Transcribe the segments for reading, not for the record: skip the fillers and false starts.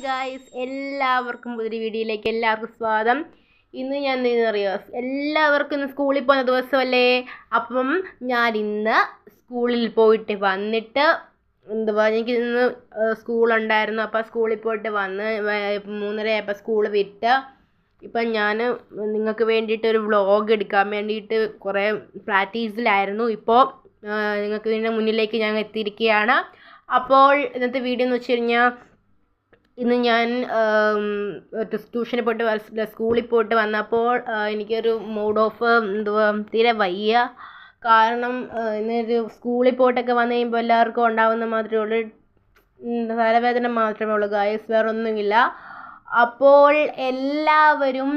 Guys, എല്ലാവർക്കും പുതിയൊരു വീഡിയോയിലേക്ക് എല്ലാവർക്കും സ്വാഗതം. ഇന്ന് ഞാൻ എന്തെന്നറിയോ, എല്ലാവർക്കും ഇന്ന് സ്കൂളിൽ പോകുന്ന ദിവസമല്ലേ. അപ്പം ഞാൻ ഇന്ന് സ്കൂളിൽ പോയിട്ട് വന്നിട്ട് എനിക്ക് ഇന്ന് സ്കൂളുണ്ടായിരുന്നു. അപ്പം സ്കൂളിൽ പോയിട്ട് വന്ന് 3:30 ആയപ്പോൾ സ്കൂൾ വിട്ട് ഇപ്പം ഞാൻ നിങ്ങൾക്ക് വേണ്ടിയിട്ടൊരു വ്ളോഗ് എടുക്കാൻ വേണ്ടിയിട്ട് കുറേ പ്രാക്ടീസിലായിരുന്നു. ഇപ്പോൾ നിങ്ങൾക്ക് ഇതിൻ്റെ മുന്നിലേക്ക് ഞാൻ എത്തിയിരിക്കുകയാണ്. അപ്പോൾ ഇന്നത്തെ വീഡിയോ എന്ന് വെച്ച് കഴിഞ്ഞാൽ, ഇന്ന് ഞാൻ ട്യൂഷന് പോയിട്ട് സ്കൂളിൽ പോയിട്ട് വന്നപ്പോൾ എനിക്കൊരു മൂഡ് ഓഫ് തീരെ വയ്യ. കാരണം ഇന്നൊരു സ്കൂളിൽ പോയിട്ടൊക്കെ വന്നു കഴിയുമ്പോൾ എല്ലാവർക്കും ഉണ്ടാകുന്ന മാത്രമേ ഉള്ളൂ, തലവേദന മാത്രമേ ഉള്ളൂ ഗായ്സ്, വേറെ ഒന്നുമില്ല. അപ്പോൾ എല്ലാവരും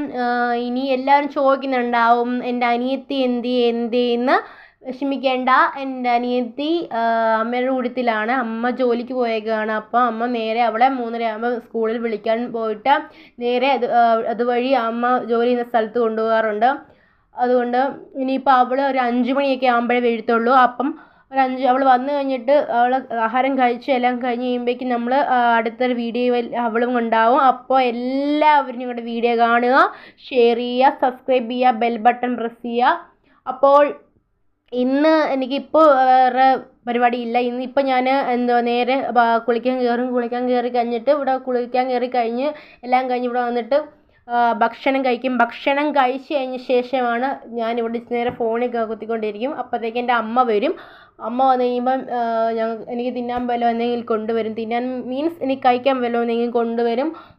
ചോദിക്കുന്നുണ്ടാവും, എൻ്റെ അനിയത്തി എന്തേന്ന്. വിഷമിക്കേണ്ട, എൻ്റെ അനിയത്തി അമ്മയുടെ കൂട്ടത്തിലാണ്. അമ്മ ജോലിക്ക് പോയേക്കാണ്. അപ്പോൾ അമ്മ നേരെ അവളെ 3:30 ആകുമ്പോൾ സ്കൂളിൽ വിളിക്കാൻ പോയിട്ട് നേരെ അതുവഴി അമ്മ ജോലി ചെയ്യുന്ന സ്ഥലത്ത് കൊണ്ടുപോകാറുണ്ട്. അതുകൊണ്ട് ഇനിയിപ്പോൾ അവൾ ഒരു 5 മണിയൊക്കെ ആകുമ്പോഴേ വരത്തുള്ളൂ. അപ്പം അവൾ വന്നു കഴിഞ്ഞിട്ട് അവൾ ആഹാരം കഴിച്ച് എല്ലാം കഴിഞ്ഞ് കഴിയുമ്പോഴേക്കും നമ്മൾ അടുത്തൊരു വീഡിയോയിൽ അവളും ഉണ്ടാവും. അപ്പോൾ എല്ലാവരും ഞങ്ങളുടെ വീഡിയോ കാണുക, ഷെയർ ചെയ്യുക, സബ്സ്ക്രൈബ് ചെയ്യുക, ബെൽ ബട്ടൺ പ്രസ് ചെയ്യുക. അപ്പോൾ ഇന്ന് എനിക്കിപ്പോൾ വേറെ പരിപാടിയില്ല. ഇന്നിപ്പോൾ ഞാൻ നേരെ കുളിക്കാൻ കയറി കഴിഞ്ഞിട്ട് കുളിക്കാൻ കയറി കഴിഞ്ഞ് എല്ലാം കഴിഞ്ഞ് ഇവിടെ വന്നിട്ട് ഭക്ഷണം കഴിക്കും. ഭക്ഷണം കഴിച്ച് കഴിഞ്ഞ ശേഷമാണ് ഞാനിവിടെ നേരെ ഫോണിൽ കുത്തിക്കൊണ്ടിരിക്കും. അപ്പോഴത്തേക്ക് എൻ്റെ അമ്മ വരും. അമ്മ വന്നു കഴിയുമ്പം എനിക്ക് തിന്നാൻ വല്ലതും എന്തെങ്കിലും കൊണ്ടുവരും. തിന്നാൻ മീൻസ് എനിക്ക് കഴിക്കാൻ വല്ലതും എന്തെങ്കിലും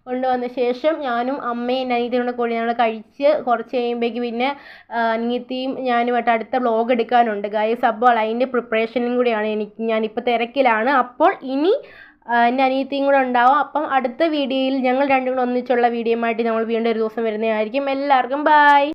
കൊണ്ടുവന്ന ശേഷം ഞാനും അമ്മയും അനിയത്തിയും കൂടി ഞങ്ങൾ കഴിച്ച് കുറച്ച് കഴിയുമ്പോഴേക്ക് പിന്നെ അനിയത്തിയും ഞാനുമായിട്ട് അടുത്ത വ്ളോഗ് എടുക്കാനുണ്ട് ഗായ്സ്. അപ്പോൾ അതിൻ്റെ പ്രിപ്പറേഷനും കൂടിയാണ് ഞാനിപ്പോൾ തിരക്കിലാണ്. അപ്പോൾ ഇനി എൻ്റെ അനിയത്തിയും കൂടെ ഉണ്ടാവും. അപ്പം അടുത്ത വീഡിയോയിൽ ഞങ്ങൾ രണ്ടും കൂടെ ഒന്നിച്ചുള്ള വീഡിയോയുമായിട്ട് നമ്മൾ വീണ്ടും ഒരു ദിവസം വരുന്നതായിരിക്കും. എല്ലാവർക്കും ബൈ.